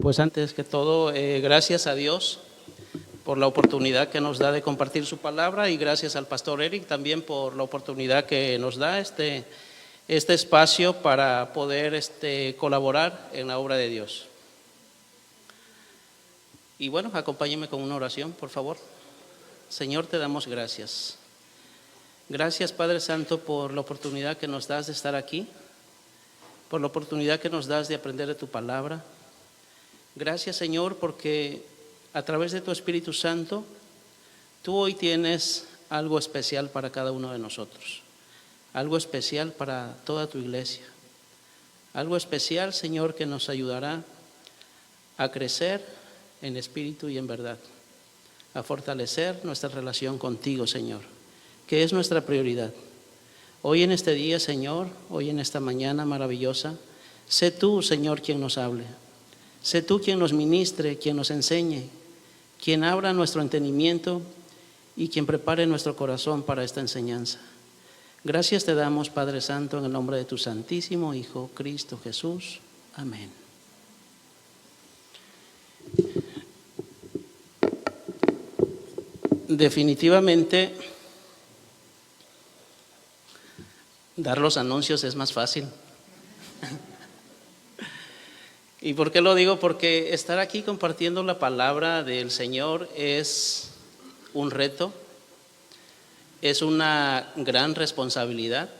Pues antes que todo, gracias a Dios por la oportunidad que nos da de compartir su palabra y gracias al pastor Eric también por la oportunidad que nos da este espacio para poder colaborar en la obra de Dios. Y bueno, acompáñenme con una oración, por favor. Señor, te damos gracias. Gracias, Padre Santo, por la oportunidad que nos das de estar aquí, por la oportunidad que nos das de aprender de tu palabra. Gracias, Señor, porque a través de tu Espíritu Santo, tú hoy tienes algo especial para cada uno de nosotros, algo especial para toda tu iglesia, algo especial, Señor, que nos ayudará a crecer en espíritu y en verdad, a fortalecer nuestra relación contigo, Señor, que es nuestra prioridad. Hoy en este día, Señor, hoy en esta mañana maravillosa, sé tú, Señor, quien nos hable. Sé tú quien nos ministre, quien nos enseñe, quien abra nuestro entendimiento y quien prepare nuestro corazón para esta enseñanza. Gracias te damos, Padre Santo, en el nombre de tu Santísimo Hijo, Cristo Jesús. Amén. Definitivamente, dar los anuncios es más fácil. ¿Y por qué lo digo? Porque estar aquí compartiendo la palabra del Señor es un reto, es una gran responsabilidad,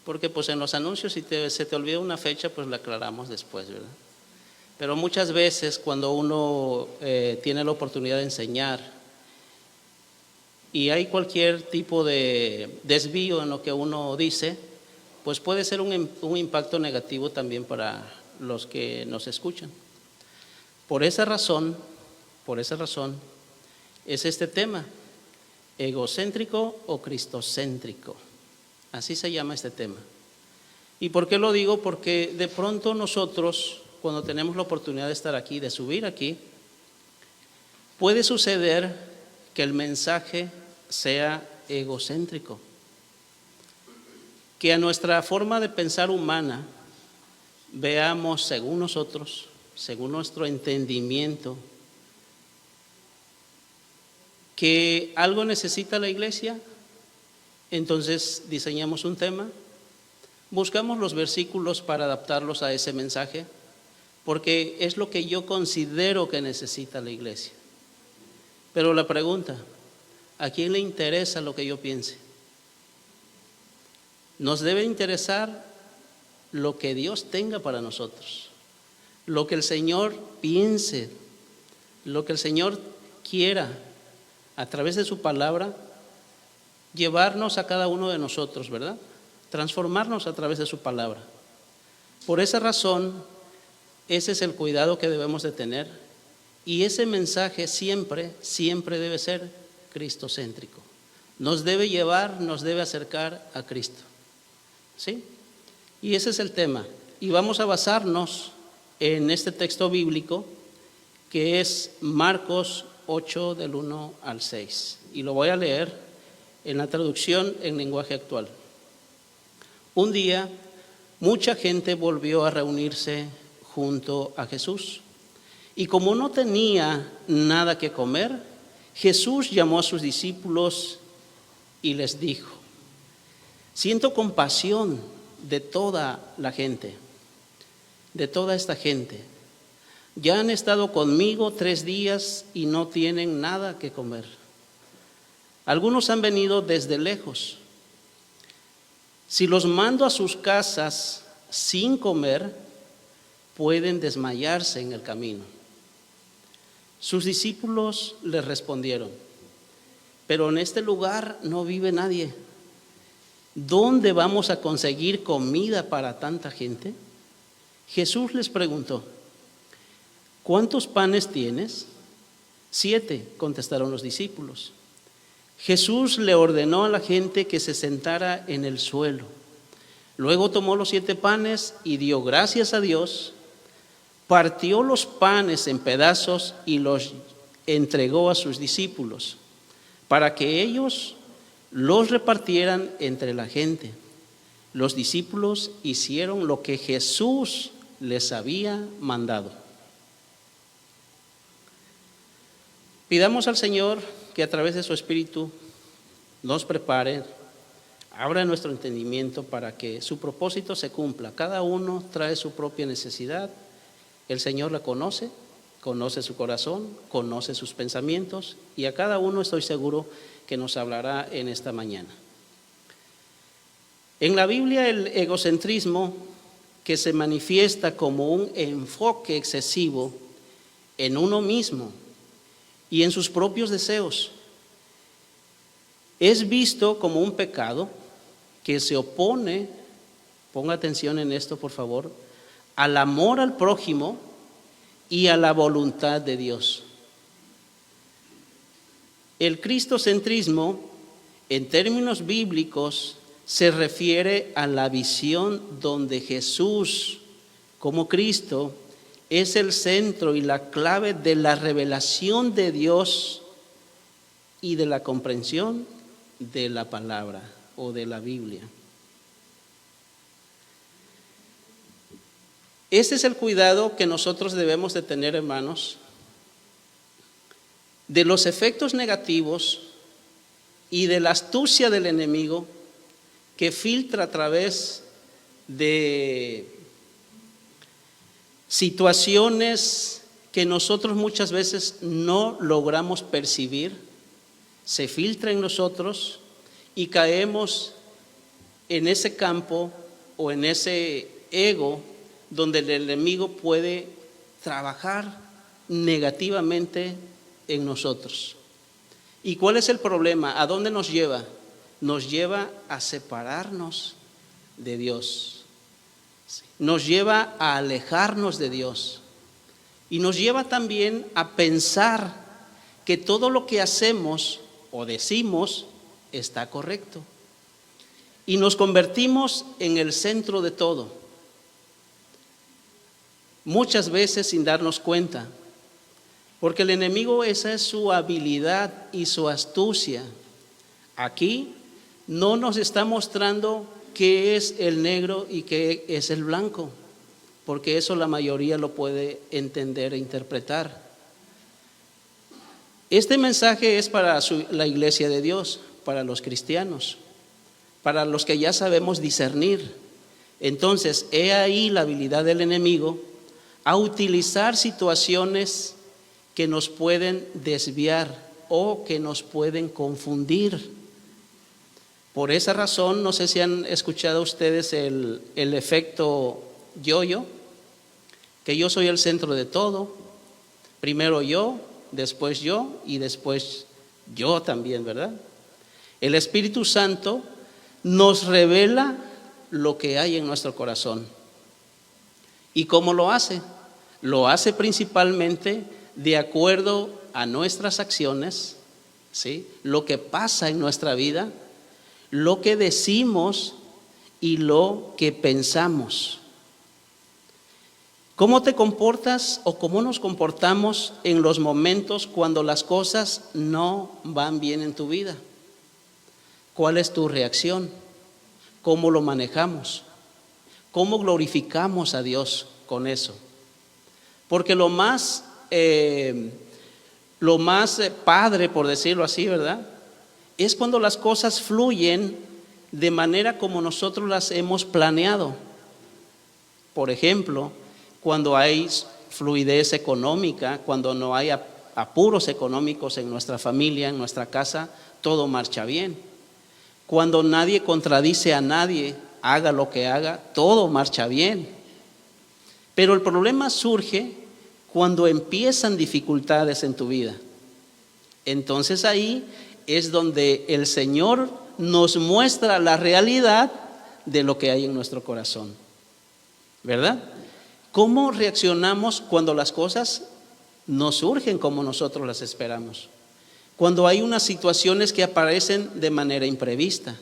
porque pues en los anuncios si se te olvida una fecha, pues la aclaramos después, ¿verdad? Pero muchas veces cuando uno tiene la oportunidad de enseñar y hay cualquier tipo de desvío en lo que uno dice, pues puede ser un impacto negativo también para los que nos escuchan. Por esa razón es este tema, egocéntrico o cristocéntrico, así se llama este tema. ¿Y por qué lo digo? Porque de pronto nosotros, cuando tenemos la oportunidad de estar aquí, de subir aquí, puede suceder que el mensaje sea egocéntrico, que a nuestra forma de pensar humana veamos según nosotros, según nuestro entendimiento, que algo necesita la iglesia, entonces diseñamos un tema, buscamos los versículos para adaptarlos a ese mensaje, porque es lo que yo considero que necesita la iglesia. Pero la pregunta, ¿a quién le interesa lo que yo piense? Nos debe interesar lo que Dios tenga para nosotros, lo que el Señor piense, lo que el Señor quiera a través de su palabra, llevarnos a cada uno de nosotros, ¿verdad? Transformarnos a través de su palabra. Por esa razón, ese es el cuidado que debemos de tener y ese mensaje siempre debe ser cristocéntrico. Nos debe llevar, nos debe acercar a Cristo, ¿sí? Y ese es el tema. Y vamos a basarnos en este texto bíblico que es Marcos 8 del 1 al 6. Y lo voy a leer en la traducción en lenguaje actual. Un día, mucha gente volvió a reunirse junto a Jesús. Y como no tenía nada que comer, Jesús llamó a sus discípulos y les dijo: siento compasión de toda la gente, de toda esta gente. Ya han estado conmigo 3 días y no tienen nada que comer. Algunos han venido desde lejos. Si los mando a sus casas sin comer, pueden desmayarse en el camino. Sus discípulos les respondieron: pero en este lugar no vive nadie. ¿Dónde vamos a conseguir comida para tanta gente? Jesús les preguntó: ¿cuántos panes tienes? 7, contestaron los discípulos. Jesús le ordenó a la gente que se sentara en el suelo. Luego tomó los 7 panes y dio gracias a Dios, partió los panes en pedazos y los entregó a sus discípulos, para que ellos los repartieran entre la gente. Los discípulos hicieron lo que Jesús les había mandado. Pidamos al Señor que a través de su Espíritu nos prepare, abra nuestro entendimiento para que su propósito se cumpla. Cada uno trae su propia necesidad. El Señor la conoce, conoce su corazón, conoce sus pensamientos, y a cada uno estoy seguro que nos hablará en esta mañana. En la Biblia, el egocentrismo, que se manifiesta como un enfoque excesivo en uno mismo y en sus propios deseos, es visto como un pecado que se opone, ponga atención en esto por favor, al amor al prójimo y a la voluntad de Dios. El cristocentrismo, en términos bíblicos, se refiere a la visión donde Jesús, como Cristo, es el centro y la clave de la revelación de Dios y de la comprensión de la palabra o de la Biblia. Ese es el cuidado que nosotros debemos de tener, hermanos, de los efectos negativos y de la astucia del enemigo que filtra a través de situaciones que nosotros muchas veces no logramos percibir, se filtra en nosotros y caemos en ese campo o en ese ego donde el enemigo puede trabajar negativamente en nosotros. ¿Y cuál es el problema? ¿A dónde nos lleva? Nos lleva a separarnos de Dios, nos lleva a alejarnos de Dios y nos lleva también a pensar que todo lo que hacemos o decimos está correcto y nos convertimos en el centro de todo, muchas veces sin darnos cuenta, porque el enemigo, esa es su habilidad y su astucia. Aquí no nos está mostrando qué es el negro y qué es el blanco, porque eso la mayoría lo puede entender e interpretar. Este mensaje es para la iglesia de Dios, para los cristianos, para los que ya sabemos discernir. Entonces, he ahí la habilidad del enemigo a utilizar situaciones que nos pueden desviar o que nos pueden confundir. Por esa razón, no sé si han escuchado ustedes el efecto yo-yo, que yo soy el centro de todo, primero yo, después yo y después yo también, ¿verdad? El Espíritu Santo nos revela lo que hay en nuestro corazón. ¿Y cómo lo hace? Lo hace principalmente de acuerdo a nuestras acciones, ¿sí? Lo que pasa en nuestra vida, lo que decimos y lo que pensamos. ¿Cómo te comportas o cómo nos comportamos en los momentos cuando las cosas no van bien en tu vida? ¿Cuál es tu reacción? ¿Cómo lo manejamos? ¿Cómo glorificamos a Dios con eso? Porque lo más padre, por decirlo así, ¿verdad?, es cuando las cosas fluyen de manera como nosotros las hemos planeado. Por ejemplo, cuando hay fluidez económica, cuando no hay apuros económicos en nuestra familia, en nuestra casa, todo marcha bien. Cuando nadie contradice a nadie, haga lo que haga, todo marcha bien. Pero el problema surge cuando empiezan dificultades en tu vida. Entonces ahí es donde el Señor nos muestra la realidad de lo que hay en nuestro corazón, ¿verdad? ¿Cómo reaccionamos cuando las cosas no surgen como nosotros las esperamos? Cuando hay unas situaciones que aparecen de manera imprevista,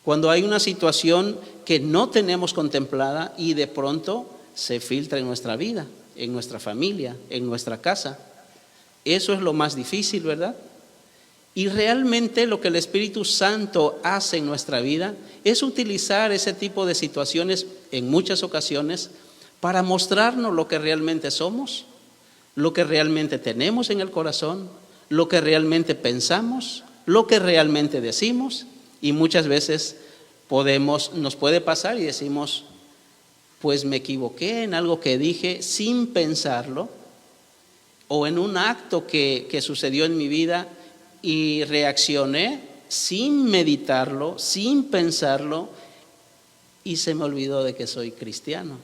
cuando hay una situación que no tenemos contemplada y de pronto se filtra en nuestra vida, en nuestra familia, en nuestra casa. Eso es lo más difícil, ¿verdad? Y realmente lo que el Espíritu Santo hace en nuestra vida es utilizar ese tipo de situaciones en muchas ocasiones para mostrarnos lo que realmente somos, lo que realmente tenemos en el corazón, lo que realmente pensamos, lo que realmente decimos, y muchas veces nos puede pasar y decimos, pues me equivoqué en algo que dije sin pensarlo, o en un acto que sucedió en mi vida y reaccioné sin meditarlo, sin pensarlo, y se me olvidó de que soy cristiano.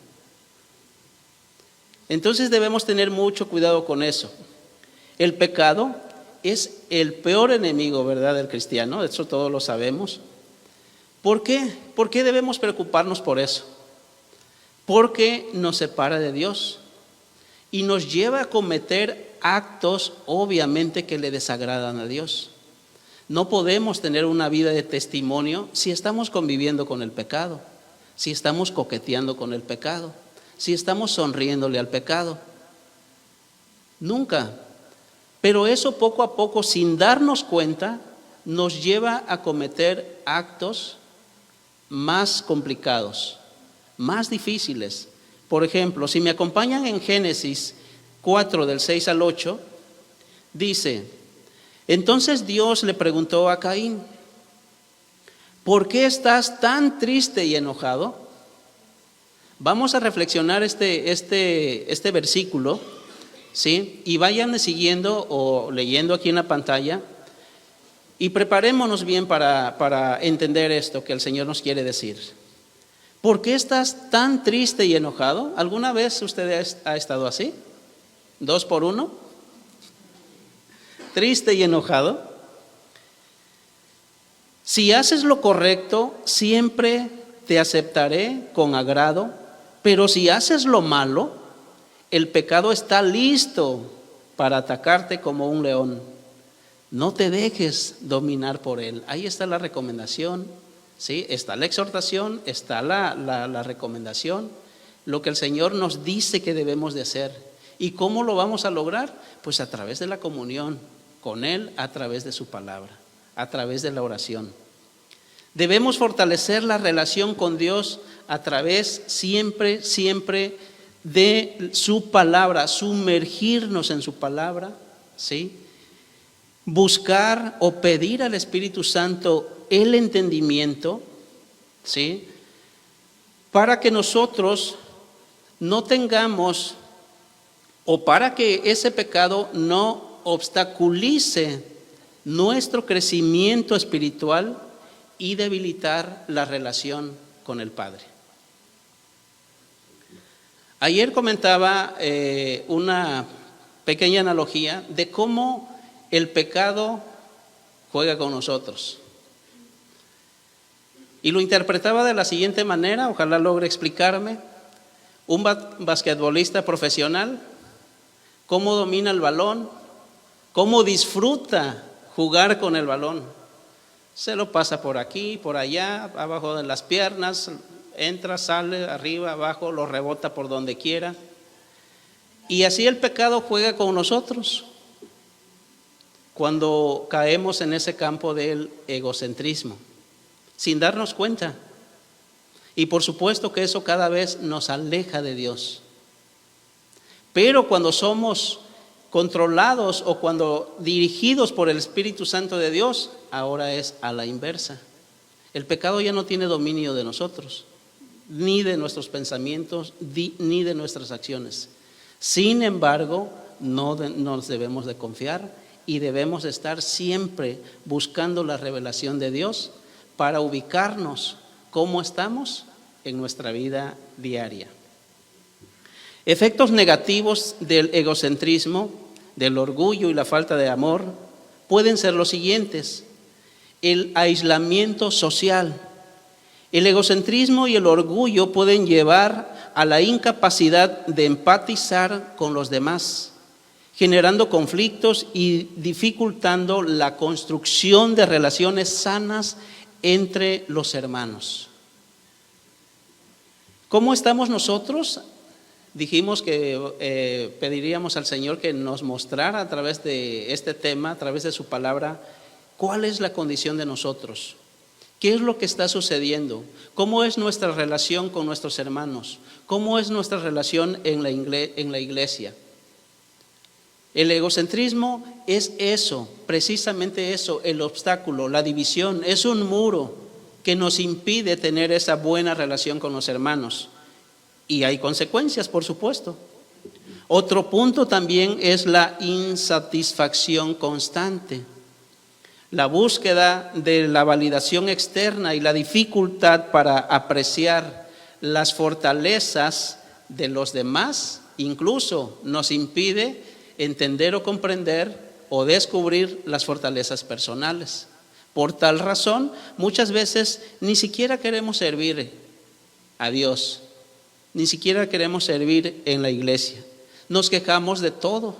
Entonces debemos tener mucho cuidado con eso. El pecado es el peor enemigo, ¿verdad?, del cristiano, eso todos lo sabemos. ¿Por qué? ¿Por qué debemos preocuparnos por eso? Porque nos separa de Dios y nos lleva a cometer actos obviamente que le desagradan a Dios. No podemos tener una vida de testimonio si estamos conviviendo con el pecado, si estamos coqueteando con el pecado, si estamos sonriéndole al pecado. Nunca. Pero eso poco a poco, sin darnos cuenta, nos lleva a cometer actos más complicados, más difíciles. Por ejemplo, si me acompañan en Génesis 4, del 6 al 8, dice: entonces Dios le preguntó a Caín, ¿por qué estás tan triste y enojado? Vamos a reflexionar este versículo, ¿sí? Y vayan siguiendo o leyendo aquí en la pantalla y preparémonos bien para entender esto que el Señor nos quiere decir. ¿Por qué estás tan triste y enojado? ¿Alguna vez usted ha estado así? ¿2 por 1? Triste y enojado. Si haces lo correcto, siempre te aceptaré con agrado, pero si haces lo malo, el pecado está listo para atacarte como un león. No te dejes dominar por él. Ahí está la recomendación, ¿sí? Está la exhortación, está la recomendación, lo que el Señor nos dice que debemos de hacer. ¿Y cómo lo vamos a lograr? Pues a través de la comunión con Él, a través de su palabra, a través de la oración. Debemos fortalecer la relación con Dios a través siempre de su palabra, sumergirnos en su palabra, ¿sí? Buscar o pedir al Espíritu Santo el entendimiento, ¿sí? Para que nosotros no tengamos, o para que ese pecado no obstaculice nuestro crecimiento espiritual y debilitar la relación con el Padre. Ayer comentaba una pequeña analogía de cómo el pecado juega con nosotros. Y lo interpretaba de la siguiente manera, ojalá logre explicarme. Un basquetbolista profesional, cómo domina el balón, cómo disfruta jugar con el balón. Se lo pasa por aquí, por allá, abajo de las piernas, entra, sale, arriba, abajo, lo rebota por donde quiera. Y así el pecado juega con nosotros cuando caemos en ese campo del egocentrismo, sin darnos cuenta. Y por supuesto que eso cada vez nos aleja de Dios. Pero cuando somos controlados o cuando dirigidos por el Espíritu Santo de Dios, ahora es a la inversa. El pecado ya no tiene dominio de nosotros, ni de nuestros pensamientos, ni de nuestras acciones. Sin embargo, no nos debemos de confiar y debemos estar siempre buscando la revelación de Dios para ubicarnos cómo estamos en nuestra vida diaria. Efectos negativos del egocentrismo, del orgullo y la falta de amor pueden ser los siguientes: el aislamiento social. El egocentrismo y el orgullo pueden llevar a la incapacidad de empatizar con los demás, generando conflictos y dificultando la construcción de relaciones sanas entre los hermanos. ¿Cómo estamos nosotros? Dijimos que pediríamos al Señor que nos mostrara a través de este tema, a través de su palabra, cuál es la condición de nosotros. ¿Qué es lo que está sucediendo? ¿Cómo es nuestra relación con nuestros hermanos? ¿Cómo es nuestra relación en la iglesia? El egocentrismo es eso, precisamente eso, el obstáculo, la división, es un muro que nos impide tener esa buena relación con los hermanos. Y hay consecuencias, por supuesto. Otro punto también es la insatisfacción constante. La búsqueda de la validación externa y la dificultad para apreciar las fortalezas de los demás incluso nos impide entender o comprender o descubrir las fortalezas personales. Por tal razón, muchas veces ni siquiera queremos servir a Dios, ni siquiera queremos servir en la iglesia. Nos quejamos de todo,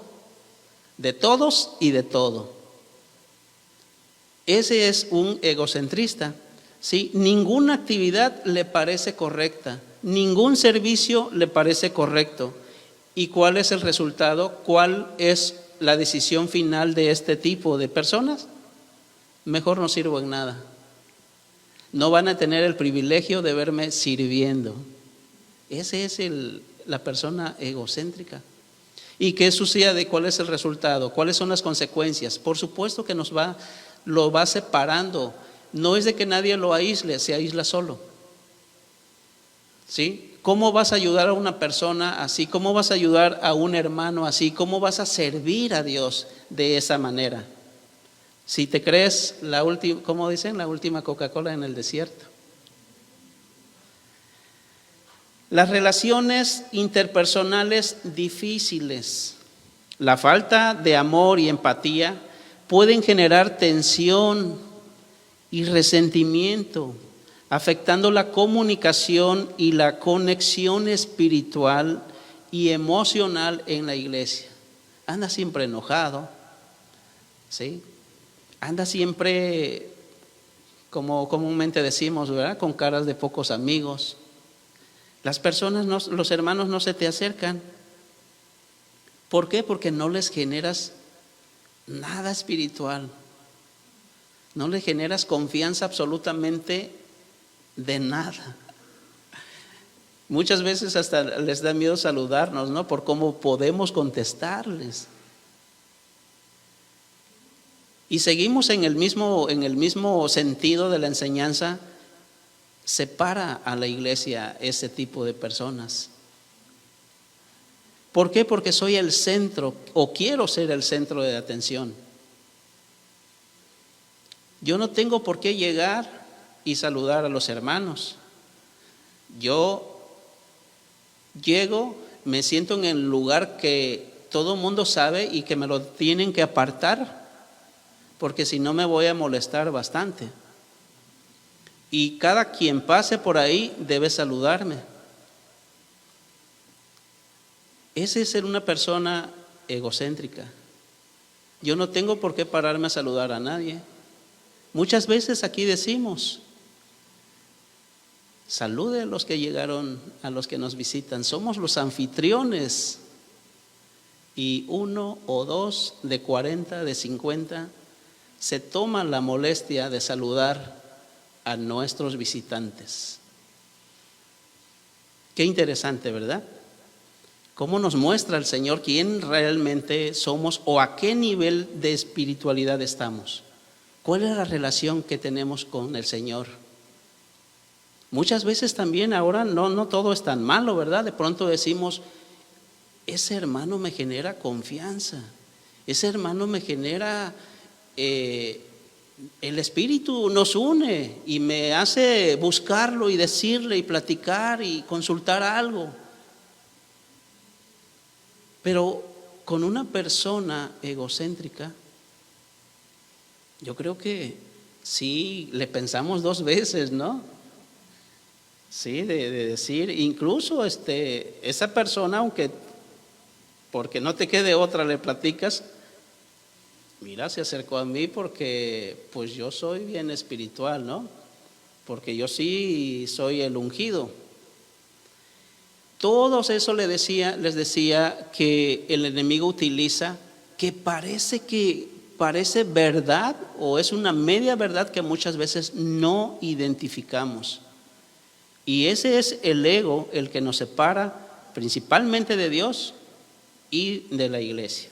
de todos y de todo. Ese es un egocentrista, ¿sí? Ninguna actividad le parece correcta, ningún servicio le parece correcto. ¿Y cuál es el resultado? ¿Cuál es la decisión final de este tipo de personas? Mejor no sirvo en nada. No van a tener el privilegio de verme sirviendo. Ese es la persona egocéntrica. ¿Y qué sucede? ¿Cuál es el resultado? ¿Cuáles son las consecuencias? Por supuesto que lo va separando. No es de que nadie lo aísle, se aísla solo. ¿Sí? ¿Cómo vas a ayudar a una persona así? ¿Cómo vas a ayudar a un hermano así? ¿Cómo vas a servir a Dios de esa manera? Si te crees ¿cómo dicen? La última Coca-Cola en el desierto. Las relaciones interpersonales difíciles, la falta de amor y empatía pueden generar tensión y resentimiento, afectando la comunicación y la conexión espiritual y emocional en la iglesia. Anda siempre enojado, ¿sí? Anda siempre, como comúnmente decimos, ¿verdad? Con caras de pocos amigos. Las personas, los hermanos no se te acercan. ¿Por qué? Porque no les generas nada espiritual. No les generas confianza absolutamente de nada. Muchas veces hasta les da miedo saludarnos, ¿no? Por cómo podemos contestarles. Y seguimos en el mismo sentido de la enseñanza. Separa a la iglesia ese tipo de personas. ¿Por qué? Porque soy el centro o quiero ser el centro de atención. Yo no tengo por qué llegar y saludar a los hermanos. Yo llego, me siento en el lugar que todo el mundo sabe y que me lo tienen que apartar, porque si no me voy a molestar bastante. Y cada quien pase por ahí debe saludarme. Ese es ser una persona egocéntrica. Yo no tengo por qué pararme a saludar a nadie. Muchas veces aquí decimos, salude a los que llegaron, a los que nos visitan. Somos los anfitriones. Y 1 o 2 de 40, de 50, se toman la molestia de saludar a nuestros visitantes. Qué interesante, ¿verdad? ¿Cómo nos muestra el Señor quién realmente somos o a qué nivel de espiritualidad estamos? ¿Cuál es la relación que tenemos con el Señor? Muchas veces también ahora no todo es tan malo, ¿verdad? De pronto decimos, ese hermano me genera confianza, ese hermano me genera... el Espíritu nos une y me hace buscarlo y decirle y platicar y consultar algo. Pero con una persona egocéntrica, yo creo que sí le pensamos 2 veces, ¿no? Sí, de decir, incluso esa persona, aunque porque no te quede otra le platicas, mira, se acercó a mí porque pues yo soy bien espiritual, ¿no? Porque yo sí soy el ungido. Todo eso les decía que el enemigo utiliza, que parece verdad o es una media verdad que muchas veces no identificamos. Y ese es el ego el que nos separa principalmente de Dios y de la iglesia.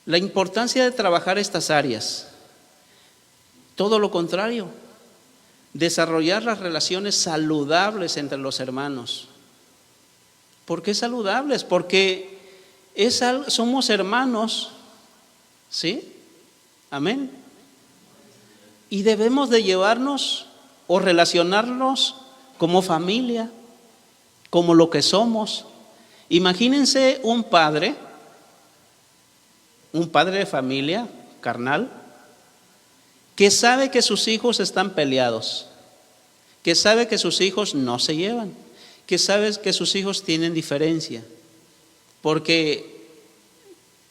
La importancia de trabajar estas áreas. Todo lo contrario, desarrollar las relaciones saludables entre los hermanos. ¿Por qué saludables? Porque somos hermanos, ¿sí? Amén. Y debemos de llevarnos o relacionarnos como familia, como lo que somos. Imagínense un padre de familia carnal, que sabe que sus hijos están peleados, que sabe que sus hijos no se llevan, que sabe que sus hijos tienen diferencia, porque,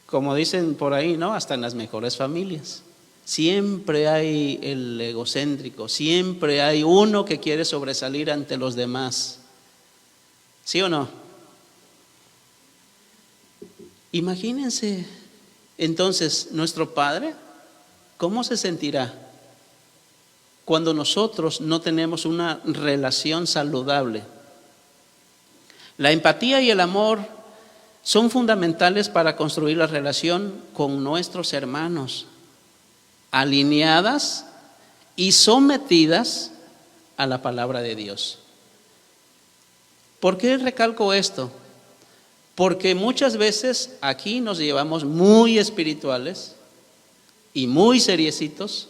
como dicen por ahí, ¿no? Hasta en las mejores familias siempre hay el egocéntrico, siempre hay uno que quiere sobresalir ante los demás. ¿Sí o no? Imagínense entonces nuestro Padre, ¿cómo se sentirá cuando nosotros no tenemos una relación saludable? La empatía y el amor son fundamentales para construir la relación con nuestros hermanos, alineadas y sometidas a la palabra de Dios. ¿Por qué recalco esto? Porque muchas veces aquí nos llevamos muy espirituales y muy seriecitos,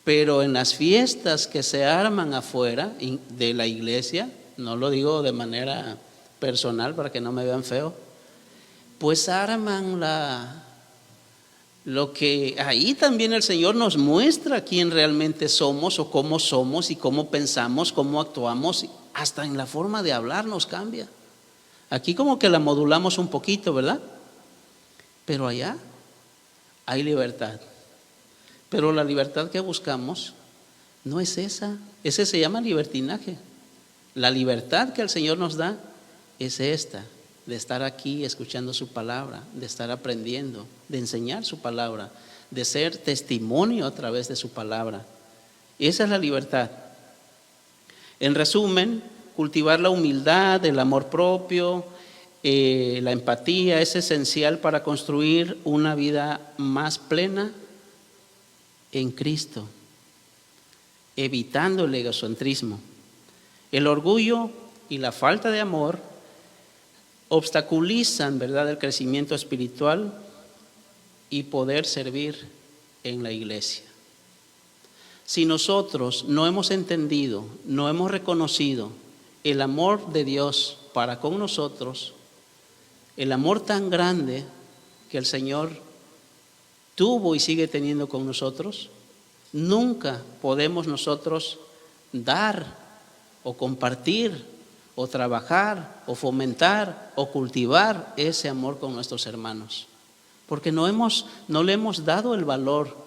pero en las fiestas que se arman afuera de la iglesia, no lo digo de manera personal para que no me vean feo, pues arman lo que ahí también el Señor nos muestra quién realmente somos o cómo pensamos, cómo actuamos, hasta en la forma de hablar nos cambia. Aquí como que la modulamos un poquito, ¿verdad? Pero allá hay libertad. Pero la libertad que buscamos no es esa. Ese se llama libertinaje. La libertad que el Señor nos da es esta, de estar aquí escuchando su palabra, de estar aprendiendo, de enseñar su palabra, de ser testimonio a través de su palabra. Esa es la libertad. En resumen, cultivar la humildad, el amor propio, la empatía es esencial para construir una vida más plena en Cristo, evitando el egocentrismo. El orgullo y la falta de amor obstaculizan, ¿verdad?, el crecimiento espiritual y poder servir en la iglesia. Si nosotros no hemos entendido, no hemos reconocido el amor de Dios para con nosotros, el amor tan grande que el Señor tuvo y sigue teniendo con nosotros, nunca podemos nosotros dar o compartir o trabajar o fomentar o cultivar ese amor con nuestros hermanos, porque no le hemos dado el valor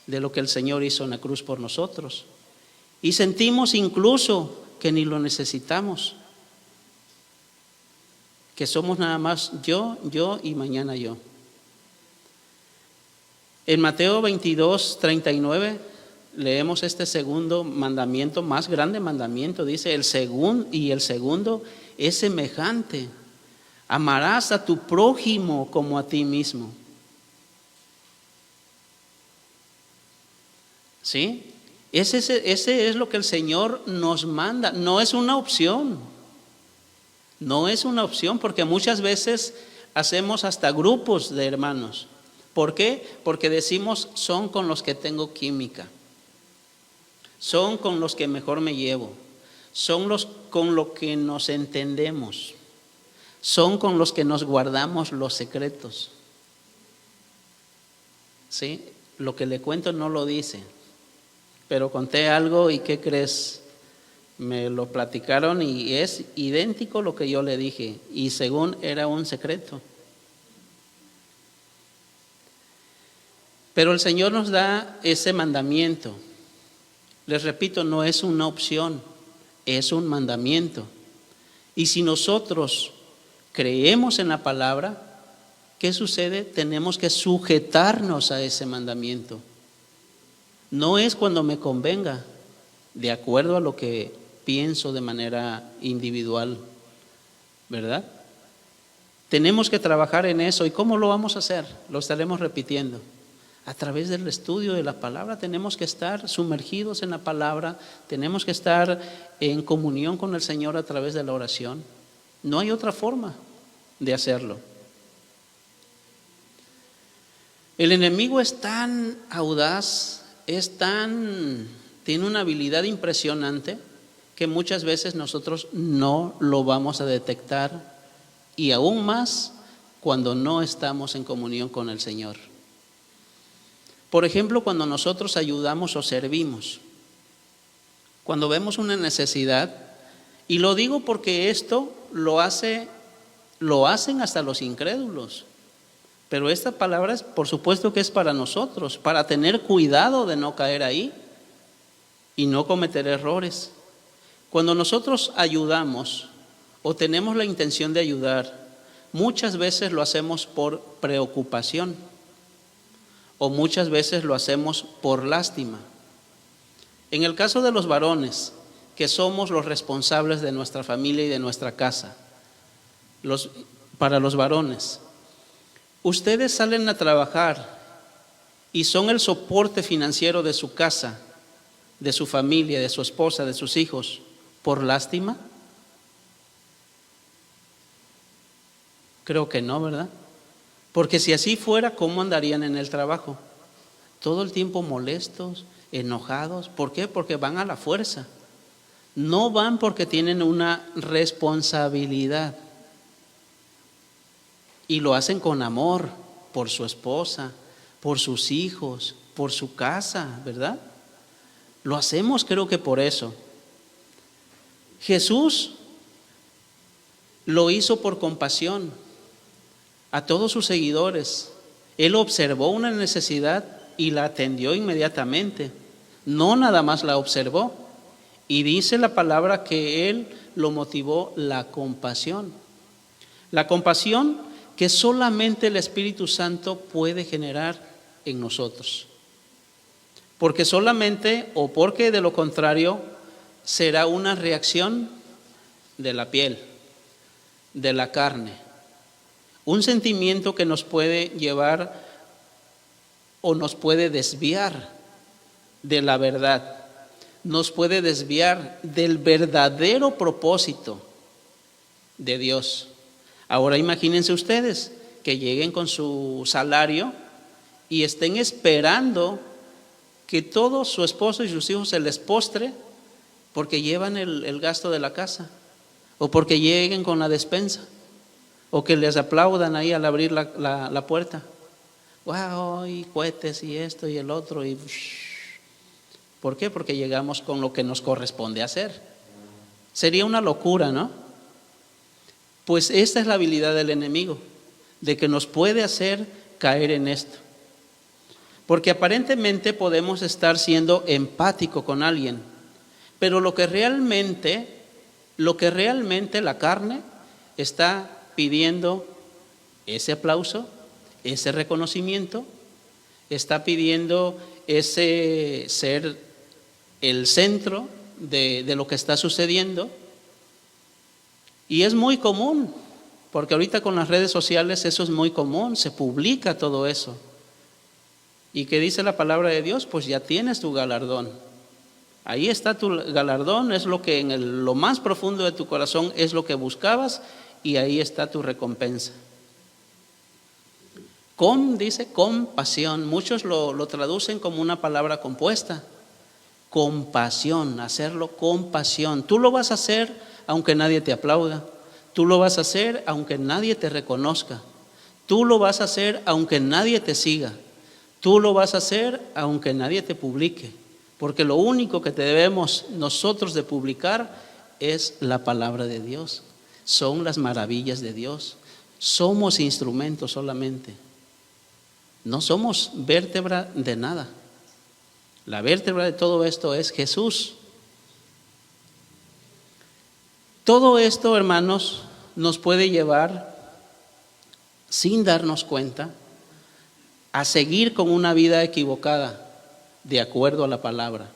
de lo que el Señor hizo en la cruz por nosotros, y sentimos incluso que ni lo necesitamos, que somos nada más yo y mañana yo. En Mateo 22:39 leemos este segundo mandamiento, más grande mandamiento, dice el segundo es semejante: amarás a tu prójimo como a ti mismo. ¿Sí? Ese es lo que el Señor nos manda. No es una opción. No es una opción, porque muchas veces hacemos hasta grupos de hermanos. ¿Por qué? Porque decimos, son con los que tengo química, son con los que mejor me llevo, son con los que nos entendemos, son con los que nos guardamos los secretos. ¿Sí? Lo que le cuento no lo dice, pero conté algo y ¿qué crees? Me lo platicaron y es idéntico lo que yo le dije, y según era un secreto. Pero el Señor nos da ese mandamiento. Les repito, no es una opción, es un mandamiento. Y si nosotros creemos en la palabra, ¿qué sucede? Tenemos que sujetarnos a ese mandamiento. No es cuando me convenga, de acuerdo a lo que pienso de manera individual, ¿verdad? Tenemos que trabajar en eso. ¿Y cómo lo vamos a hacer? Lo estaremos repitiendo. A través del estudio de la palabra. Tenemos que estar sumergidos en la palabra. Tenemos que estar en comunión con el Señor a través de la oración. No hay otra forma de hacerlo. El enemigo es tan audaz, tiene una habilidad impresionante que muchas veces nosotros no lo vamos a detectar, y aún más cuando no estamos en comunión con el Señor. Por ejemplo, cuando nosotros ayudamos o servimos, cuando vemos una necesidad, y lo digo porque esto lo hacen hasta los incrédulos, pero esta palabra es, por supuesto que es para nosotros, para tener cuidado de no caer ahí y no cometer errores. Cuando nosotros ayudamos o tenemos la intención de ayudar, muchas veces lo hacemos por preocupación o muchas veces lo hacemos por lástima. En el caso de los varones, que somos los responsables de nuestra familia y de nuestra casa, para los varones, ustedes salen a trabajar y son el soporte financiero de su casa, de su familia, de su esposa, de sus hijos, ¿por lástima? Creo que no, ¿verdad? Porque si así fuera, ¿cómo andarían en el trabajo? Todo el tiempo molestos, enojados. ¿Por qué? Porque van a la fuerza. No van porque tienen una responsabilidad. Y lo hacen con amor, por su esposa, por sus hijos, por su casa, ¿verdad? Lo hacemos, creo que por eso. Jesús lo hizo por compasión a todos sus seguidores. Él observó una necesidad y la atendió inmediatamente. No nada más la observó. Y dice la palabra que él lo motivó la compasión. La compasión que solamente el Espíritu Santo puede generar en nosotros. Porque solamente, o porque de lo contrario, será una reacción de la piel, de la carne. Un sentimiento que nos puede llevar o nos puede desviar de la verdad, nos puede desviar del verdadero propósito de Dios. Ahora imagínense ustedes que lleguen con su salario y estén esperando que todo su esposo y sus hijos se les postre porque llevan el gasto de la casa, o porque lleguen con la despensa, o que les aplaudan ahí al abrir la puerta. ¡Wow! Y cohetes y esto y el otro. ¿Por qué? Porque llegamos con lo que nos corresponde hacer. Sería una locura, ¿no? Pues esta es la habilidad del enemigo, de que nos puede hacer caer en esto. Porque aparentemente podemos estar siendo empático con alguien, pero lo que realmente la carne está pidiendo, ese aplauso, ese reconocimiento, está pidiendo ese ser el centro de lo que está sucediendo. Y es muy común, porque ahorita con las redes sociales eso es muy común, se publica todo eso. ¿Y qué dice la palabra de Dios? Pues ya tienes tu galardón. Ahí está tu galardón, es lo que en lo más profundo de tu corazón es lo que buscabas, y ahí está tu recompensa. Dice compasión, muchos lo traducen como una palabra compuesta. Compasión, hacerlo con pasión. Tú lo vas a hacer aunque nadie te aplauda. Tú lo vas a hacer aunque nadie te reconozca. Tú lo vas a hacer aunque nadie te siga. Tú lo vas a hacer aunque nadie te publique. Porque lo único que debemos nosotros de publicar es la palabra de Dios. Son las maravillas de Dios. Somos instrumentos solamente. No somos vértebra de nada. La vértebra de todo esto es Jesús. Todo esto, hermanos, nos puede llevar, sin darnos cuenta, a seguir con una vida equivocada, de acuerdo a la palabra.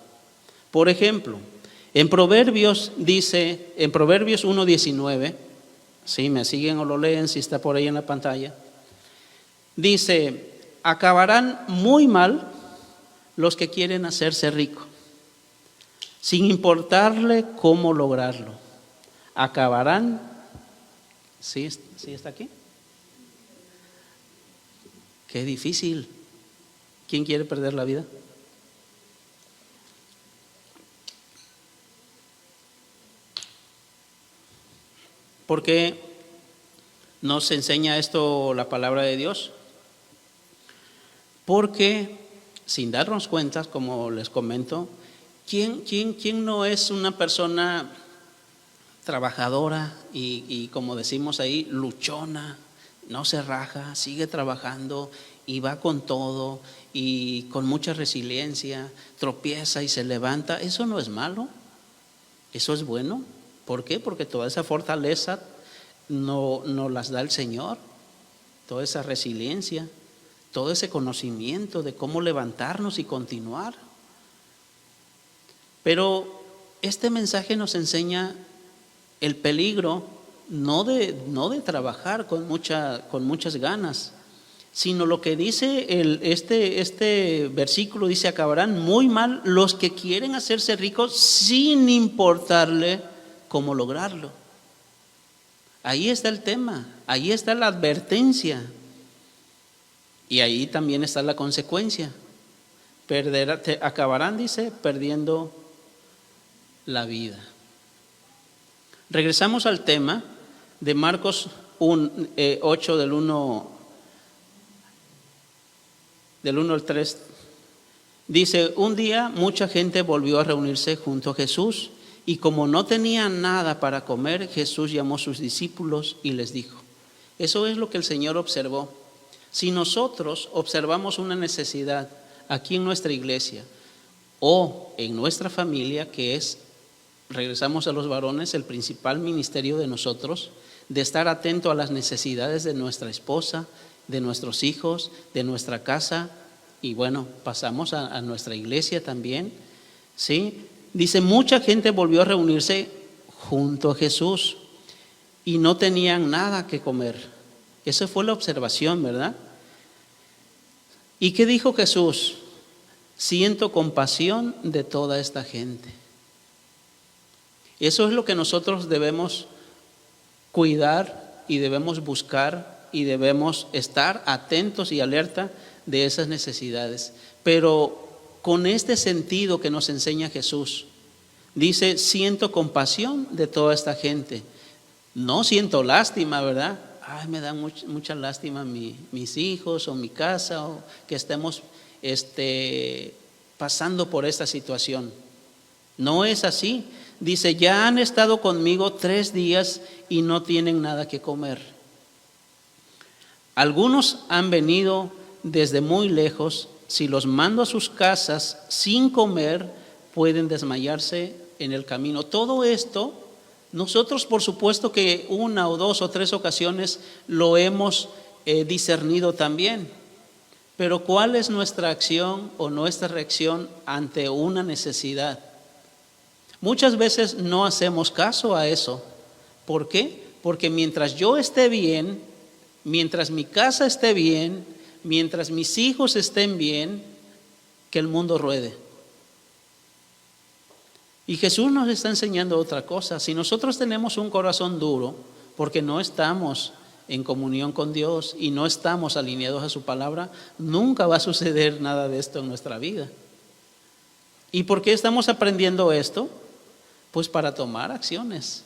Por ejemplo, en Proverbios dice, en Proverbios 1:19, Si me siguen o lo leen, si está por ahí en la pantalla. Dice, acabarán muy mal los que quieren hacerse ricos, sin importarle cómo lograrlo. Acabarán, ¿sí está aquí? Qué difícil. ¿Quién quiere perder la vida? ¿Por qué nos enseña esto la palabra de Dios? Porque sin darnos cuenta, como les comento, ¿quién no es una persona trabajadora y como decimos ahí, luchona, no se raja, sigue trabajando y va con todo y con mucha resiliencia, tropieza y se levanta? Eso no es malo, eso es bueno. ¿Por qué? Porque toda esa fortaleza no las da el Señor, toda esa resiliencia, todo ese conocimiento de cómo levantarnos y continuar. Pero este mensaje nos enseña el peligro no de trabajar con muchas ganas, sino lo que dice este versículo, dice, acabarán muy mal los que quieren hacerse ricos sin importarle cómo lograrlo. Ahí está el tema, ahí está la advertencia y ahí también está la consecuencia. Acabarán, dice, perdiendo la vida. Regresamos al tema de Marcos 8 del 1 al 3. Dice, un día mucha gente volvió a reunirse junto a Jesús y como no tenían nada para comer, Jesús llamó a sus discípulos y les dijo. Eso es lo que el Señor observó. Si nosotros observamos una necesidad aquí en nuestra iglesia o en nuestra familia, que es, regresamos a los varones, el principal ministerio de nosotros, de estar atento a las necesidades de nuestra esposa, de nuestros hijos, de nuestra casa, y bueno, pasamos a nuestra iglesia también, ¿sí? Dice, mucha gente volvió a reunirse junto a Jesús y no tenían nada que comer. Esa fue la observación, ¿verdad? ¿Y qué dijo Jesús? Siento compasión de toda esta gente. Eso es lo que nosotros debemos cuidar y debemos buscar y debemos estar atentos y alerta de esas necesidades. Pero con este sentido que nos enseña Jesús, dice, siento compasión de toda esta gente. No siento lástima, ¿verdad? Ay, me da mucha lástima mis hijos o mi casa, o que estemos pasando por esta situación. No es así. Dice, ya han estado conmigo 3 días y no tienen nada que comer. Algunos han venido desde muy lejos. Si los mando a sus casas sin comer, pueden desmayarse en el camino. Todo esto, nosotros por supuesto que 1 o 2 o 3 ocasiones lo hemos discernido también. Pero ¿cuál es nuestra acción o nuestra reacción ante una necesidad? Muchas veces no hacemos caso a eso. ¿Por qué? Porque mientras yo esté bien, mientras mi casa esté bien, mientras mis hijos estén bien, que el mundo ruede. Y Jesús nos está enseñando otra cosa. Si nosotros tenemos un corazón duro, porque no estamos en comunión con Dios y no estamos alineados a su palabra, nunca va a suceder nada de esto en nuestra vida. ¿Y por qué estamos aprendiendo esto? Pues para tomar acciones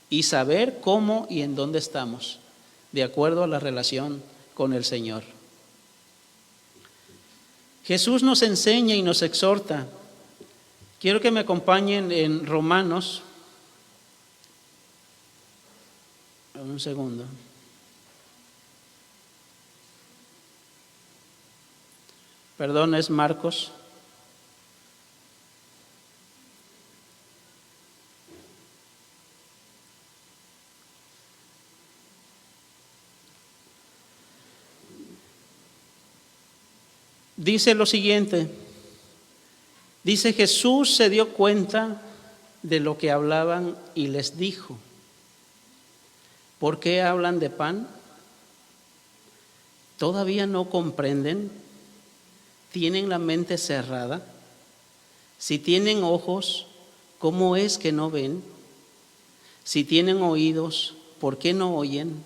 y saber cómo y en dónde estamos, de acuerdo a la relación con el Señor. Jesús nos enseña y nos exhorta. Quiero que me acompañen en Romanos. Un segundo. Perdón, es Marcos. Dice lo siguiente, dice Jesús se dio cuenta de lo que hablaban y les dijo, ¿Por qué hablan de pan? ¿Todavía no comprenden? ¿Tienen la mente cerrada? Si tienen ojos, ¿cómo es que no ven? Si tienen oídos, ¿por qué no oyen?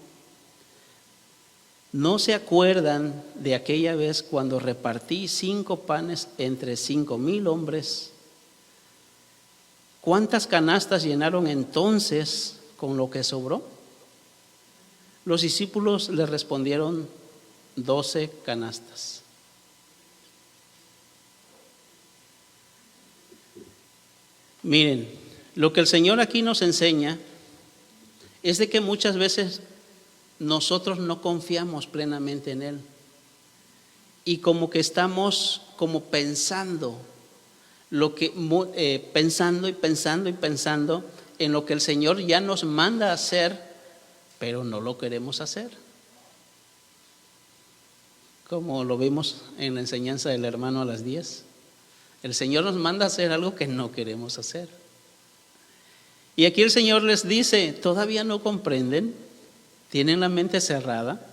¿No se acuerdan de aquella vez cuando repartí 5 panes entre 5,000 hombres? ¿Cuántas canastas llenaron entonces con lo que sobró? Los discípulos le respondieron: 12 canastas. Miren, lo que el Señor aquí nos enseña es de que muchas veces nosotros no confiamos plenamente en Él y como que estamos como pensando pensando en lo que el Señor ya nos manda a hacer, pero no lo queremos hacer, como lo vimos en la enseñanza del hermano a las 10. El Señor nos manda a hacer algo que no queremos hacer. Y aquí el Señor les dice: ¿todavía no comprenden? ¿Tienen la mente cerrada?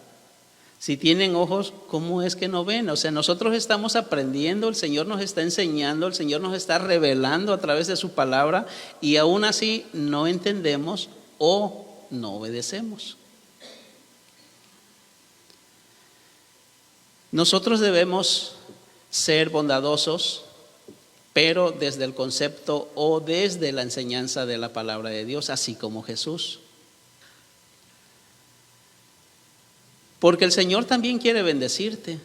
Si tienen ojos, ¿cómo es que no ven? O sea, nosotros estamos aprendiendo, el Señor nos está enseñando, el Señor nos está revelando a través de su palabra y aún así no entendemos o no obedecemos. Nosotros debemos ser bondadosos, pero desde el concepto o desde la enseñanza de la palabra de Dios, así como Jesús. Porque el Señor también quiere bendecirte.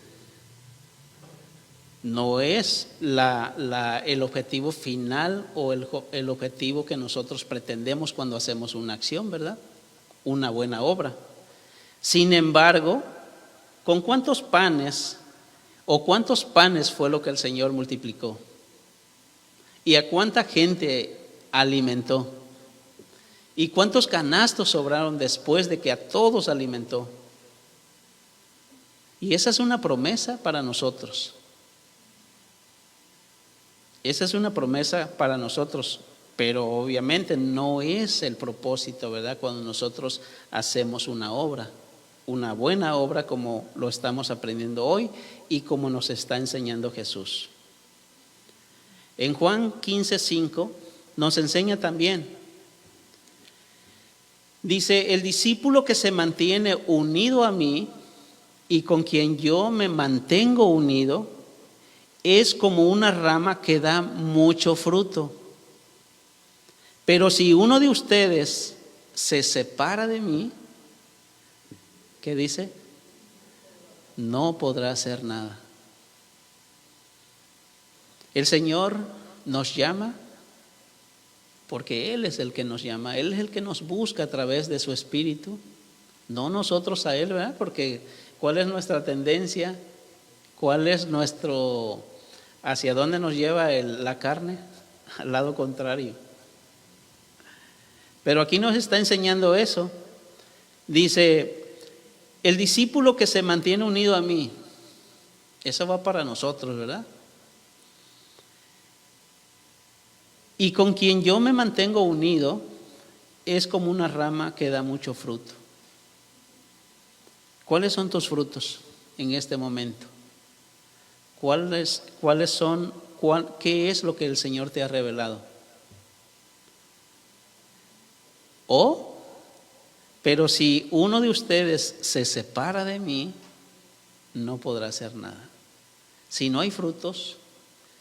No es el objetivo final o el objetivo que nosotros pretendemos cuando hacemos una acción, ¿verdad? Una buena obra. Sin embargo, ¿con cuántos panes fue lo que el Señor multiplicó? ¿Y a cuánta gente alimentó? ¿Y cuántos canastos sobraron después de que a todos alimentó? Y esa es una promesa para nosotros. Esa es una promesa para nosotros, pero obviamente no es el propósito, ¿verdad? Cuando nosotros hacemos una obra, una buena obra como lo estamos aprendiendo hoy y como nos está enseñando Jesús. En Juan 15:5 nos enseña también. Dice: el discípulo que se mantiene unido a mí y con quien yo me mantengo unido, es como una rama que da mucho fruto. Pero si uno de ustedes se separa de mí, ¿qué dice? No podrá hacer nada. El Señor nos llama porque Él es el que nos llama, Él es el que nos busca a través de su Espíritu, no nosotros a Él, ¿verdad? Porque ¿cuál es nuestra tendencia? ¿Cuál es hacia dónde nos lleva la carne? Al lado contrario. Pero aquí nos está enseñando eso. Dice: el discípulo que se mantiene unido a mí, eso va para nosotros, ¿verdad? Y con quien yo me mantengo unido es como una rama que da mucho fruto. ¿Cuáles son tus frutos en este momento? ¿Qué es lo que el Señor te ha revelado? Pero si uno de ustedes se separa de mí, no podrá hacer nada. Si no hay frutos,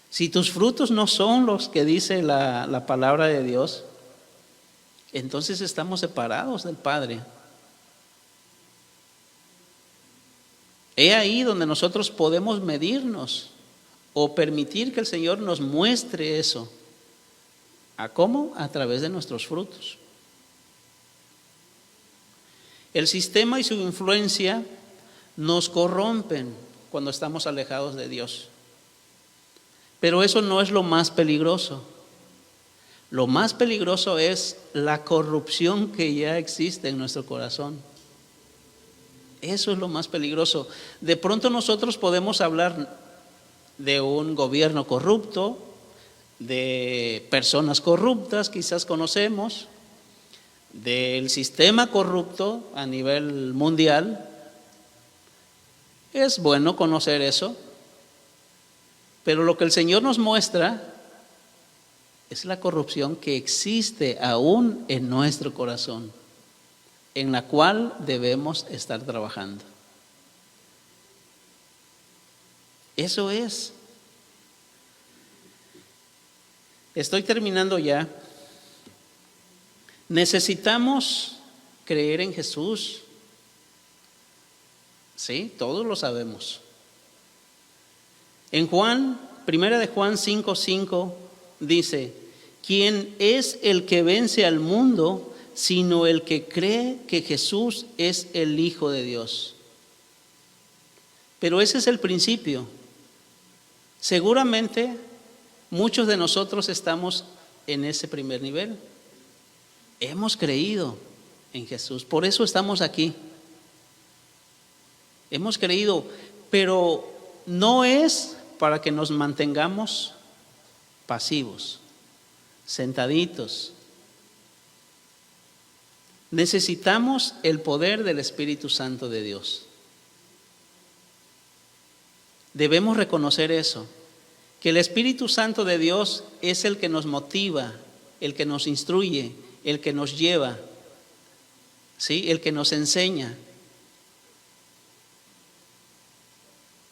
si tus frutos no son los que dice la palabra de Dios, entonces estamos separados del Padre. He ahí donde nosotros podemos medirnos o permitir que el Señor nos muestre eso. ¿A cómo? A través de nuestros frutos. El sistema y su influencia nos corrompen cuando estamos alejados de Dios. Pero eso no es lo más peligroso. Lo más peligroso es la corrupción que ya existe en nuestro corazón. Eso es lo más peligroso. De pronto nosotros podemos hablar de un gobierno corrupto, de personas corruptas, quizás conocemos, del sistema corrupto a nivel mundial. Es bueno conocer eso, pero lo que el Señor nos muestra es la corrupción que existe aún en nuestro corazón, en la cual debemos estar trabajando. Eso es. Estoy terminando ya. Necesitamos creer en Jesús. Sí, todos lo sabemos. En Primera de Juan 5:5 dice: ¿quién es el que vence al mundo sino el que cree que Jesús es el Hijo de Dios? Pero ese es el principio. Seguramente muchos de nosotros estamos en ese primer nivel. Hemos creído en Jesús, por eso estamos aquí. Hemos creído, pero no es para que nos mantengamos pasivos, sentaditos. Necesitamos el poder del Espíritu Santo de Dios. Debemos reconocer eso, que el Espíritu Santo de Dios es el que nos motiva, el que nos instruye, el que nos lleva, ¿sí? El que nos enseña.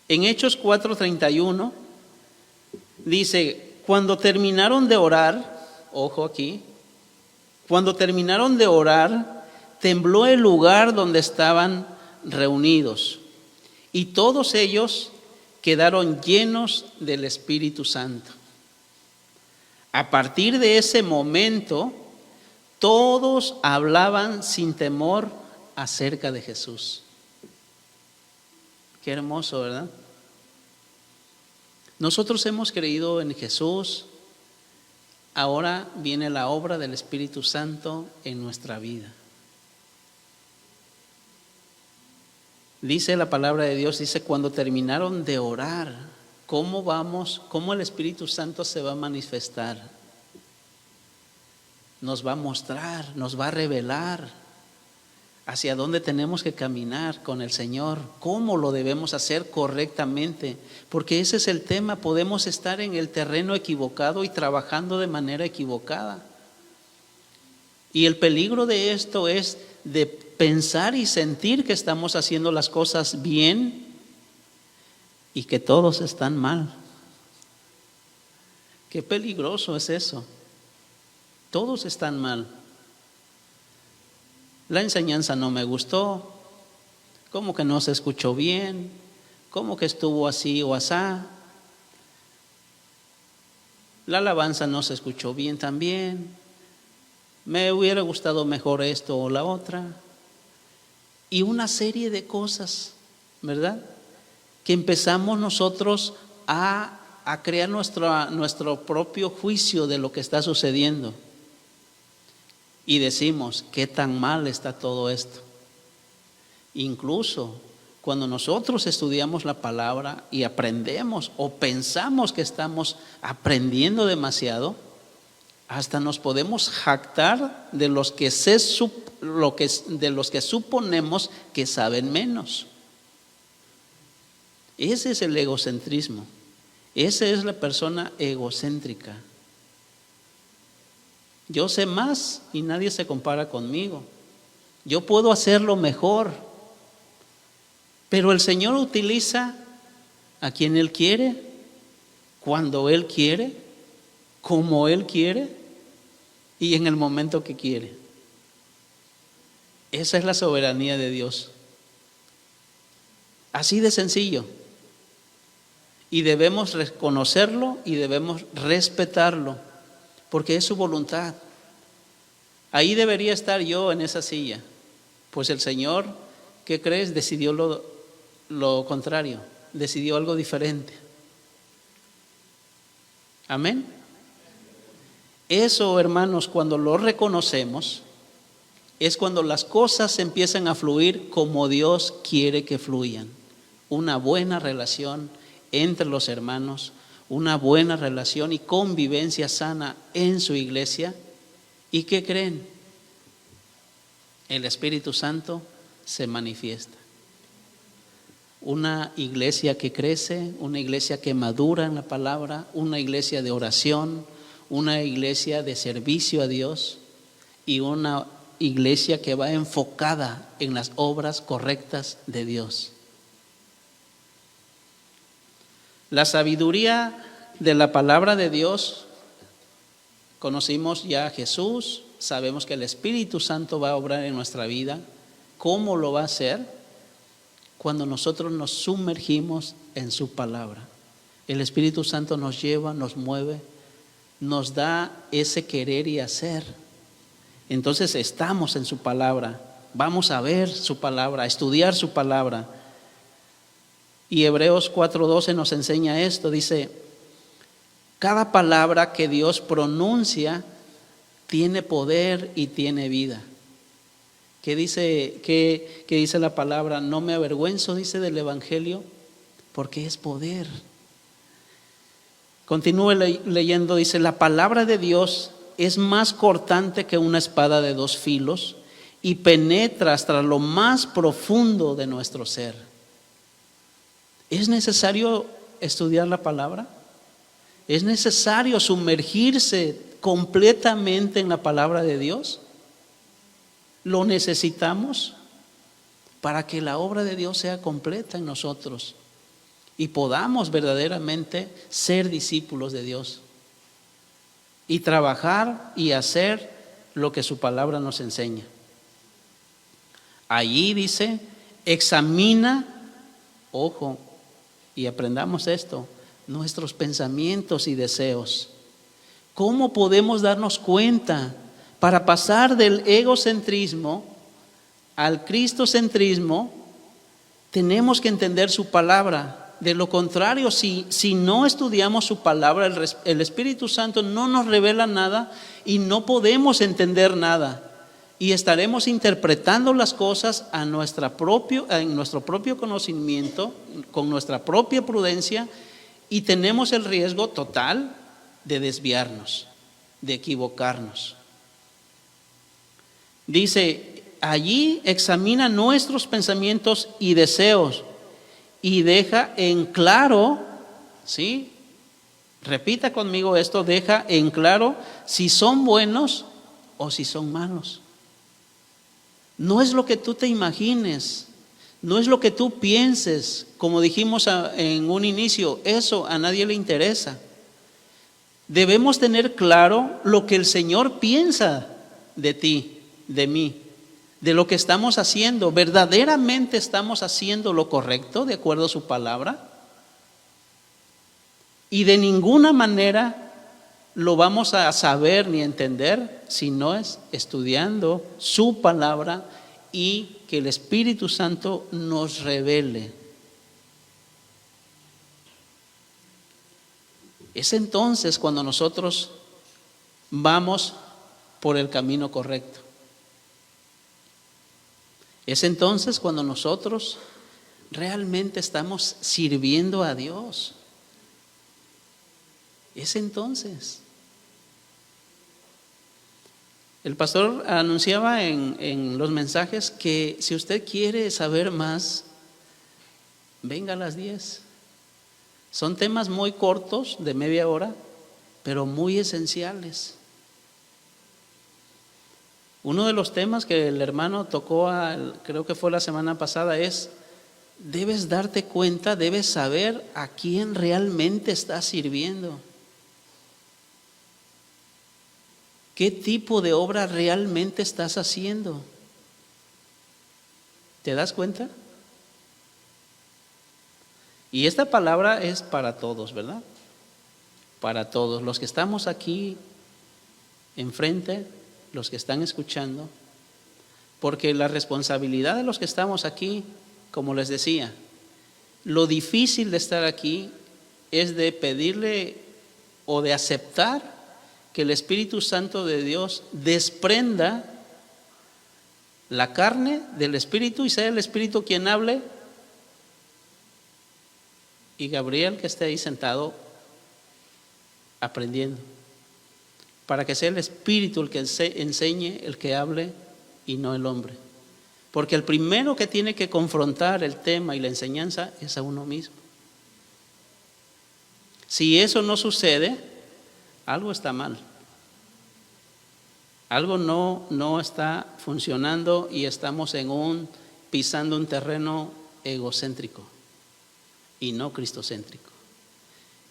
En Hechos 4:31 dice: cuando terminaron de orar, ojo aquí, cuando terminaron de orar, tembló el lugar donde estaban reunidos, y todos ellos quedaron llenos del Espíritu Santo. A partir de ese momento, todos hablaban sin temor acerca de Jesús. Qué hermoso, ¿verdad? Nosotros hemos creído en Jesús. Ahora viene la obra del Espíritu Santo en nuestra vida. Dice la palabra de Dios, dice, cuando terminaron de orar, ¿cómo el Espíritu Santo se va a manifestar? Nos va a mostrar, nos va a revelar hacia dónde tenemos que caminar con el Señor, cómo lo debemos hacer correctamente, porque ese es el tema. Podemos estar en el terreno equivocado y trabajando de manera equivocada. Y el peligro de esto es de pensar y sentir que estamos haciendo las cosas bien y que todos están mal. Qué peligroso es eso. Todos están mal. La enseñanza no me gustó, como que no se escuchó bien, como que estuvo así o asá. La alabanza no se escuchó bien también. Me hubiera gustado mejor esto o la otra. Y una serie de cosas, ¿verdad? Que empezamos nosotros a crear nuestro propio juicio de lo que está sucediendo. Y decimos, ¿qué tan mal está todo esto? Incluso cuando nosotros estudiamos la palabra y aprendemos o pensamos que estamos aprendiendo demasiado, hasta nos podemos jactar de los que suponemos que saben menos. Ese es el egocentrismo. Esa es la persona egocéntrica. Yo sé más y nadie se compara conmigo. Yo puedo hacerlo mejor. Pero el Señor utiliza a quien Él quiere, cuando Él quiere, como Él quiere y en el momento que quiere. Esa es la soberanía de Dios. Así de sencillo. Y debemos reconocerlo y debemos respetarlo, porque es su voluntad. Ahí debería estar yo en esa silla. Pues el Señor, ¿qué crees? Decidió lo contrario. Decidió algo diferente. Amén. Eso, hermanos, cuando lo reconocemos, es cuando las cosas empiezan a fluir como Dios quiere que fluyan. Una buena relación entre los hermanos, una buena relación y convivencia sana en su iglesia. ¿Y qué creen? el Espíritu Santo se manifiesta. Una iglesia que crece, una iglesia que madura en la palabra, una iglesia de oración, una iglesia de servicio a Dios y una iglesia que va enfocada en las obras correctas de Dios. La sabiduría de la palabra de Dios, conocimos ya a Jesús, sabemos que el Espíritu Santo va a obrar en nuestra vida. ¿Cómo lo va a hacer? Cuando nosotros nos sumergimos en su palabra. El Espíritu Santo nos lleva, nos mueve, nos da ese querer y hacer. Entonces estamos en su palabra, vamos a ver su palabra, a estudiar su palabra. Y Hebreos 4:12 nos enseña esto, dice: cada palabra que Dios pronuncia tiene poder y tiene vida. ¿Qué dice la palabra? No me avergüenzo, dice, del Evangelio, porque es poder. Continúe leyendo, dice: la palabra de Dios es más cortante que una espada de dos filos y penetra hasta lo más profundo de nuestro ser. ¿Es necesario estudiar la palabra? ¿Es necesario sumergirse completamente en la palabra de Dios? ¿Lo necesitamos para que la obra de Dios sea completa en nosotros y podamos verdaderamente ser discípulos de Dios y trabajar y hacer lo que su palabra nos enseña? Allí dice: examina, ojo, y aprendamos esto, nuestros pensamientos y deseos. ¿Cómo podemos darnos cuenta para pasar del egocentrismo al cristocentrismo? Tenemos que entender su palabra. De lo contrario, si no estudiamos su palabra, el Espíritu Santo no nos revela nada y no podemos entender nada. Y estaremos interpretando las cosas en nuestro propio conocimiento, con nuestra propia prudencia, y tenemos el riesgo total de desviarnos, de equivocarnos. Dice, allí examina nuestros pensamientos y deseos y deja en claro, ¿sí? Repita conmigo esto: deja en claro si son buenos o si son malos. No es lo que tú te imagines, no es lo que tú pienses. Como dijimos en un inicio, eso a nadie le interesa. Debemos tener claro lo que el Señor piensa de ti, de mí, de lo que estamos haciendo. ¿Verdaderamente estamos haciendo lo correcto de acuerdo a su palabra? Y de ninguna manera lo vamos a saber ni entender si no es estudiando su palabra y que el Espíritu Santo nos revele. Es entonces cuando nosotros vamos por el camino correcto. Es entonces cuando nosotros realmente estamos sirviendo a Dios. Es entonces. El pastor anunciaba en los mensajes que si usted quiere saber más, venga a las 10. Son temas muy cortos, de media hora, pero muy esenciales. Uno de los temas que el hermano tocó, creo que fue la semana pasada, es: debes darte cuenta, debes saber a quién realmente estás sirviendo. ¿Qué tipo de obra realmente estás haciendo? ¿Te das cuenta? Y esta palabra es para todos, ¿verdad? Para todos, los que estamos aquí enfrente, los que están escuchando, porque la responsabilidad de los que estamos aquí, como les decía, lo difícil de estar aquí es de pedirle o de aceptar que el Espíritu Santo de Dios desprenda la carne del Espíritu y sea el Espíritu quien hable, y Gabriel que esté ahí sentado aprendiendo, para que sea el Espíritu el que enseñe, el que hable y no el hombre. Porque el primero que tiene que confrontar el tema y la enseñanza es a uno mismo. Si eso no sucede, algo está mal. Algo no está funcionando y estamos pisando un terreno egocéntrico y no cristocéntrico.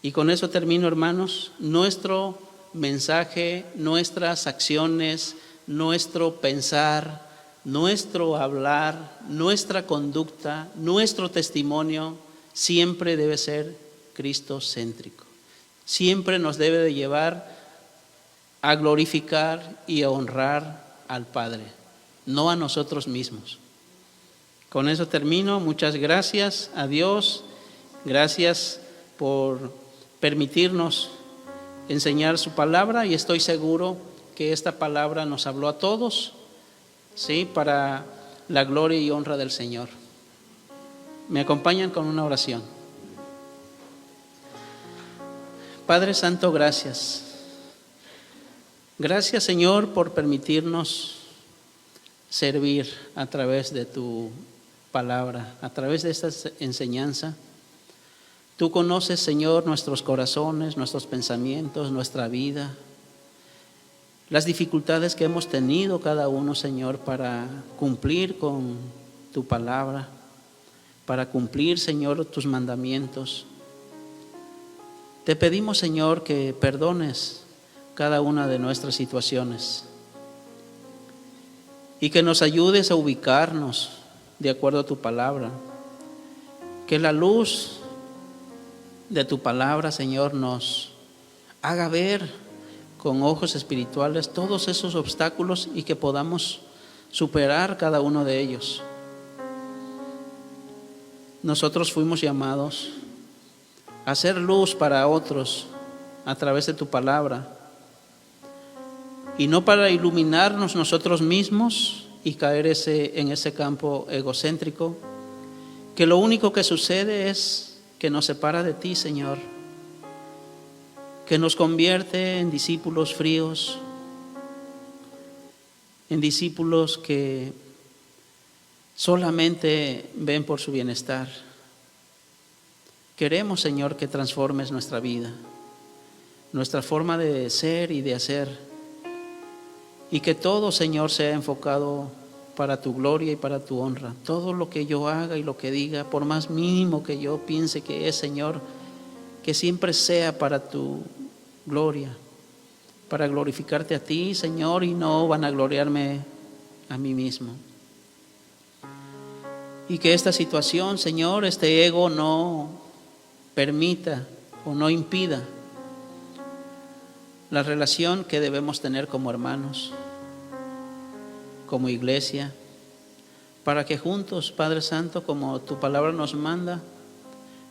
Y con eso termino, hermanos. Nuestro mensaje, nuestras acciones, nuestro pensar, nuestro hablar, nuestra conducta, nuestro testimonio siempre debe ser cristocéntrico. Siempre nos debe de llevar a glorificar y a honrar al Padre, no a nosotros mismos. Con eso termino. Muchas gracias a Dios. Gracias por permitirnos enseñar su palabra, y estoy seguro que esta palabra nos habló a todos, ¿sí?, para la gloria y honra del Señor. Me acompañan con una oración. Padre Santo, gracias. Gracias, Señor, por permitirnos servir a través de tu palabra, a través de esta enseñanza. Tú conoces, Señor, nuestros corazones, nuestros pensamientos, nuestra vida, las dificultades que hemos tenido cada uno, Señor, para cumplir con tu palabra, para cumplir, Señor, tus mandamientos. Te pedimos, Señor, que perdones cada una de nuestras situaciones y que nos ayudes a ubicarnos de acuerdo a tu palabra. Que la luz de tu palabra, Señor, nos haga ver con ojos espirituales todos esos obstáculos y que podamos superar cada uno de ellos. Nosotros fuimos llamados a hacer luz para otros a través de tu palabra, y no para iluminarnos nosotros mismos y caer en ese campo egocéntrico, que lo único que sucede es que nos separa de ti, Señor, que nos convierte en discípulos fríos, en discípulos que solamente ven por su bienestar. Queremos, Señor, que transformes nuestra vida, nuestra forma de ser y de hacer, y que todo, Señor, sea enfocado para tu gloria y para tu honra. Todo lo que yo haga y lo que diga, por más mínimo que yo piense que es, Señor, que siempre sea para tu gloria, para glorificarte a ti, Señor, y no vanagloriarme a mí mismo. Y que esta situación, Señor, este ego no permita o no impida la relación que debemos tener como hermanos, como iglesia, para que juntos, Padre Santo, como tu palabra nos manda,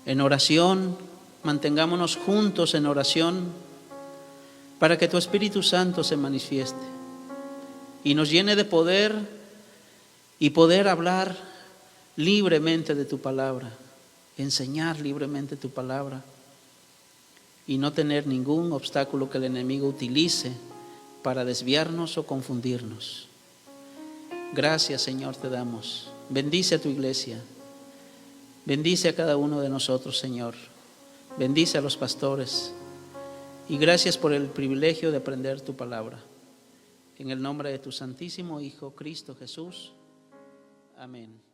en oración, mantengámonos juntos en oración, para que tu Espíritu Santo se manifieste y nos llene de poder y poder hablar libremente de tu palabra, enseñar libremente tu palabra y no tener ningún obstáculo que el enemigo utilice para desviarnos o confundirnos. Gracias, Señor, te damos. Bendice a tu iglesia. Bendice a cada uno de nosotros, Señor. Bendice a los pastores. Y gracias por el privilegio de aprender tu palabra. En el nombre de tu Santísimo Hijo, Cristo Jesús. Amén.